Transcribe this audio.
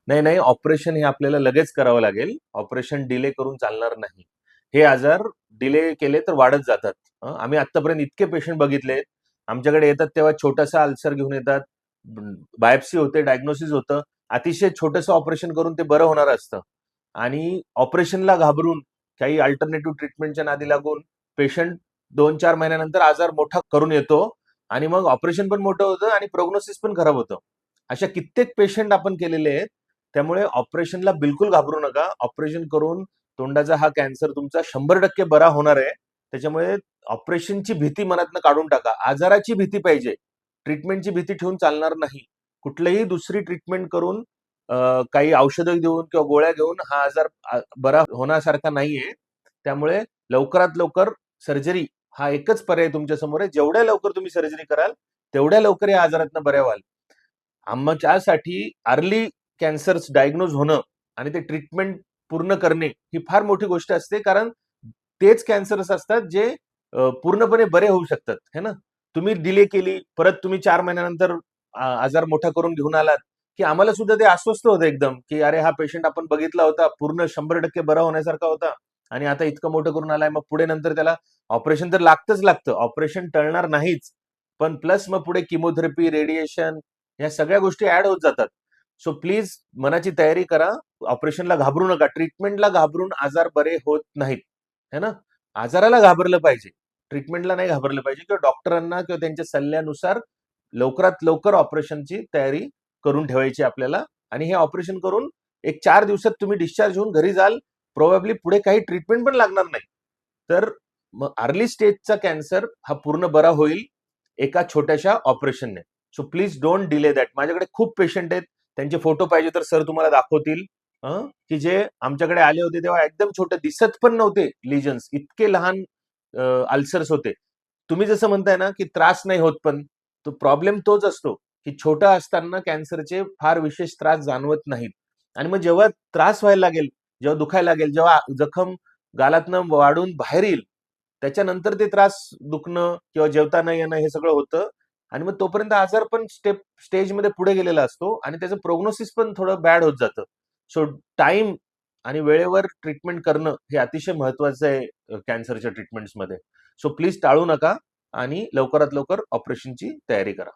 नाही, नाही. ऑपरेशन हे आपल्याला लगेच करावं लागेल. ऑपरेशन डिले करून चालणार नाही. हे आजार डिले केले तर वाढत जातात. आम्ही आत्तापर्यंत इतके पेशंट बघितलेत. आमच्याकडे येतात तेव्हा छोटासा अल्सर घेऊन येतात. बायोप्सी होते, डायग्नोसिस होतं. अतिशय छोटंसं ऑपरेशन करून ते बरं होणार असतं. आणि ऑपरेशनला घाबरून काही अल्टरनेटिव्ह ट्रीटमेंटच्या नादी लागून पेशंट 2-4 महिन्यानंतर आजार मोठा करून येतो आणि मग ऑपरेशन पण मोठं होतं आणि प्रोग्नोसिस पण खराब होतं. अशा कित्येक पेशंट आपण केलेले आहेत. त्यामुळे ऑपरेशनला बिलकुल घाबरू नका. ऑपरेशन करून तोंडाचा हा कॅन्सर तुमचा 100% बरा होणार आहे. त्याच्यामुळे ऑपरेशनची भीती मनातनं काढून टाका. आजाराची भीती पाहिजे. ट्रीटमेंटची भीती ठेवून चालणार नाही. कुठलीही दुसरी ट्रीटमेंट करून काही औषधं देऊन किंवा गोळ्या घेऊन हा आजार बरा होण्यासारखा नाहीये. त्यामुळे लवकरात लवकर सर्जरी हा एकच पर्याय तुमच्या समोर आहे. जेवढ्या लवकर तुम्ही सर्जरी कराल, तेवढ्या लवकर या आजारातनं बऱ्या व्हाल. त्यासाठी अर्ली कॅन्सर्स डायग्नोज होणं आणि ते ट्रीटमेंट पूर्ण करणे ही फार मोठी गोष्ट असते. कारण तेच कॅन्सर्स असतात जे पूर्णपणे बरे होऊ शकतात, है ना? तुम्ही डिले केली, परत तुम्ही 4 महिन्यानंतर आजार मोठा करून घेऊन आलात, की आम्हाला सुद्धा ते अस्वस्थ होतं एकदम, की अरे हा पेशंट आपण बघितला होता, पूर्ण 100% बरा होण्यासारखा होता आणि आता इतकं मोठं करून आलाय. मग पुढे नंतर त्याला ऑपरेशन तर लागतच लागतं. ऑपरेशन टळणार नाहीच. पण प्लस मग पुढे किमोथेरपी, रेडिएशन ह्या सगळ्या गोष्टी ऍड होत जातात. सो प्लीज मनाची तयारी करा. ऑपरेशनला घाबरू नका. ट्रीटमेंटला घाबरून आजार बरे होत नाहीत. है ना? आजाराला घाबरलं पाहिजे. ट्रीटमेंटला नाही घाबरलं पाहिजे किंवा डॉक्टरांना किंवा त्यांच्या सल्ल्यानुसार लवकरात लवकर ऑपरेशनची तयारी करून ठेवायची आपल्याला आणि हे ऑपरेशन करून एक 4 दिवसात तुम्ही डिस्चार्ज होऊन घरी जाल. प्रोबॅबली पुढे काही ट्रीटमेंट पण लागणार नाही. तर मग अर्ली स्टेजचा कॅन्सर हा पूर्ण बरा होईल एका छोट्याशा ऑपरेशनने. So please don't delay that. माझ्याकडे खूप पेशंट आहेत. त्यांचे फोटो पाहिजे तर सर तुम्हाला दाखवतील. की जे आमच्याकडे आले होते तेव्हा एकदम छोटे दिसत पण नव्हते लिजन्स. इतके लहान अल्सर्स होते. तुम्ही जसं म्हणताय ना, की त्रास नाही होत पण तो प्रॉब्लेम तोच असतो, की छोटं असताना कॅन्सरचे फार विशेष त्रास जाणवत नाहीत. आणि मग जेव्हा त्रास व्हायला लागेल, जेव्हा दुखायला लागेल, जेव्हा जखम गालातनं वाढून बाहेर येईल, त्याच्यानंतर ते त्रास दुखणं किंवा जेवता न येणं हे सगळं होतं. आणि मग तोपर्यंत आजार पण स्टेजमध्ये पुढे गेलेला असतो आणि त्याचं प्रोग्नोसिस पण थोडं बॅड होत जातं. सो टाईम आणि वेळेवर ट्रीटमेंट करणं हे अतिशय महत्वाचं आहे कॅन्सरच्या ट्रीटमेंट्समध्ये. सो प्लीज टाळू नका आणि लवकरात लवकर ऑपरेशनची तयारी करा.